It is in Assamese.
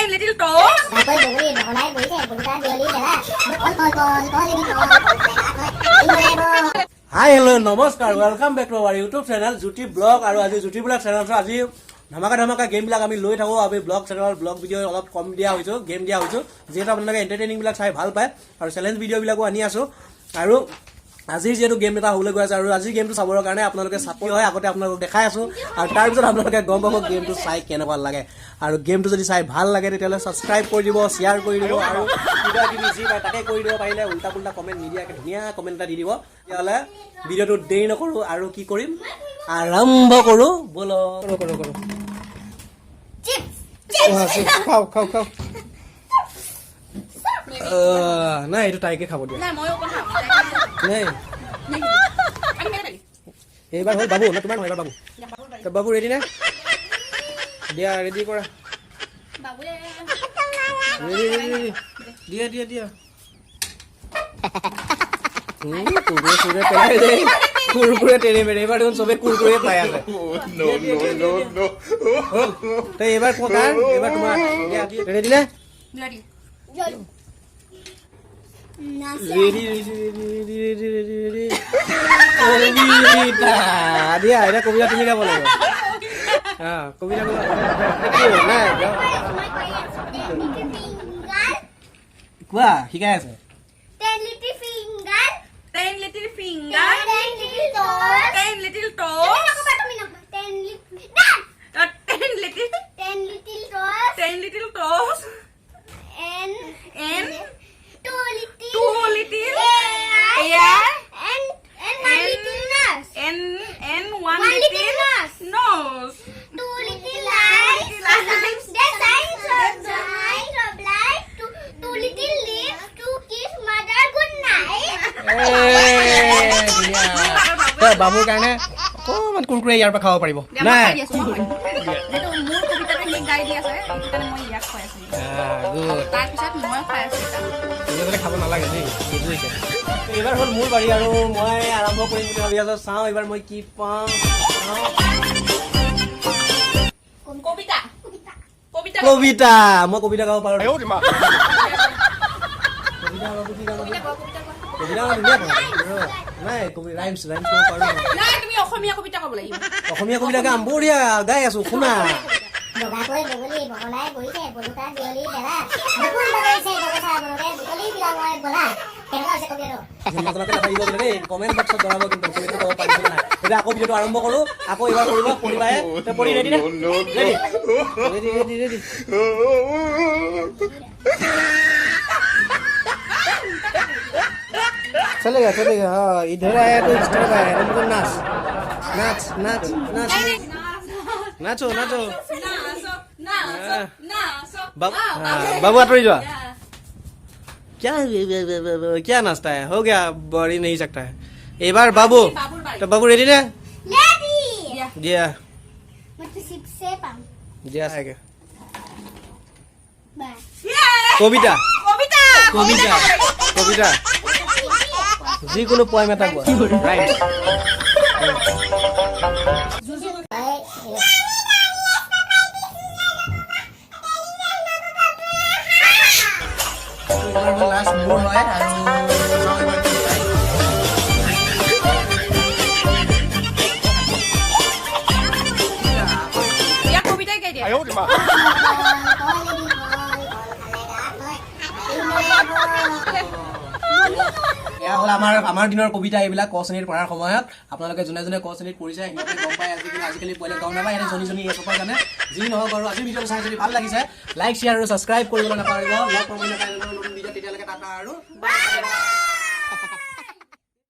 little toes. Hi, hello, namaskar. Welcome back to our YouTube channel, Juti Blog. আৰু আজি Juti Blog channel আজি ধামাকা গেম বিলাক আমি লৈ থাকো আমি ব্লগ চেনেলৰ ব্লগ ভিডিঅ অলপ কম দিয়া হৈছো গেম দিয়া হৈছো যেটা আপোনালোকে এন্টাৰটেইনিং বিলাক চাই ভাল পায় আৰু চ্যালেঞ্জ ভিডিঅ বিলাকো আনি আছো আৰু আজি যেটো গেম এটা হলে গৈ আছে আৰু আজি গেমটো চাবৰ কাৰণে আপোনালোকে সাপোৰ্ট হয় আগতে আপোনালোকক দেখাই আছো আৰু তাৰ পিছত আপোনালোকে গম পাব গেমটো চাই কেনেকুৱা লাগে আৰু গেমটো যদি চাই ভাল লাগে তেতিয়ালে সাবস্ক্ৰাইব কৰি দিব শেয়াৰ কৰি দিব আৰু কিবা কিবি যি পায় তাকে কৰি দিব পাৰিলে উল্টা পুল্টা কমেন্ট নিদিয়াকে ধুনীয়া কমেন্ট এটা দি দিব তেতিয়ালে ভিডিঅটো দেৰি নকৰো আৰু কি কৰিম আৰম্ভ কৰো বলো কৰো খাও নাই এইটো তাইকে খাব দিয়া নাই এইবাৰ হ'ল বাবু না তোমাৰ নহয় এইবাৰ বাবু বাবু ৰেডি নে দিয়া ৰেডি কৰা ৰেডি দিয়া কুৰকুৰে তেৰে মেৰে এবাৰ দেখোন চবে কুৰকুৰে পাই আছে তই এবাৰ পকাৰ এবাৰ তোমাৰ ৰেডি নে ৰেডি দিয়া এটা কবিতা তুমি গাব লাগিব হ্যাঁ কবিতা কোৱা শিকাই আছে 10 little finger, 10 little finger, 10 little toes, 10 little toes. 10 little toes, 10 little toes, and 2 little ear, and 1 little nose, and 1 little nose, 2 little eyes, the signs of light, 2 little lips to kiss mother good night. বাবুৰ কাৰণে অকমান কুৰকুৰে ইয়াৰ পৰা খাব পাৰিব নাই খাব নালাগে দেই এইবাৰ হ'ল মোৰ বাৰী আৰু মই আৰম্ভ কৰিম বুলি ভাবি আছো চাওঁ এইবাৰ মই কি পাওঁ কবিতা মই কবিতা গাব পাৰো নাই কবি ৰাইমছ ক'ব পাৰো নাই তুমি অসমীয়া কবিতা ক'ব লাগিব অসমীয়া কবিতা গাম বঢ়িয়া গাই আছো শুনা বগাকৈ বগলী বগলাই বহিছে বলুকা দিয়লি বেলা বকুল বগাইছে বগছা বলকে বুকলি বিলাঙয় বলা কেনেকুৱা আছে কবিতাটো আপোনালোকে নাথাকিব দেই কমেণ্ট বক্সত জনাব কিন্তু কবিতা ক'ব পাৰিছে নাই এতিয়া আকৌ ভিডিঅ'টো আৰম্ভ কৰো আকৌ এবাৰ কৰিব পঢ়িবাহে তই পঢ়ি ৰেডি নে ৰেডি चलेगा हाँ इधर आया तो स्टार्ट आया तुमको नाच नाच नाच नाच नाचो नाचो बाबू आटोरी जो क्या क्या नाचता है हो गया बढ़ी नहीं सकता है एक बार बाबू तो बाबू रेडी ना दिया दिया कविता कविता कविता যিকোনো পয়েম এটা কোৱা ৰাইট লাষ্ট মোৰ হয় আৰু ইয়া কবিতা গাই দিয়া এয়া হ'ল আমাৰ দিনৰ কবিতা এইবিলাক ক শ্ৰেণীত পঢ়াৰ সময়ত আপোনালোকে যোনে ক শ্ৰেণীত পঢ়িছে সিহঁতে গম পায় আজিকালি পোৱালি গম নাপায় ইয়াতে জনী এসোপা জানে যি নহওক বাৰু আজি ভিডিঅ'টো চাই যদি ভাল লাগিছে লাইক শ্বেয়াৰ আৰু ছাবস্ক্ৰাইব কৰিবলৈ নাপাহৰিব লগ পাবলৈ নাপায় নতুন ভিডিঅ' তেতিয়ালৈকে টাটা আৰু বাই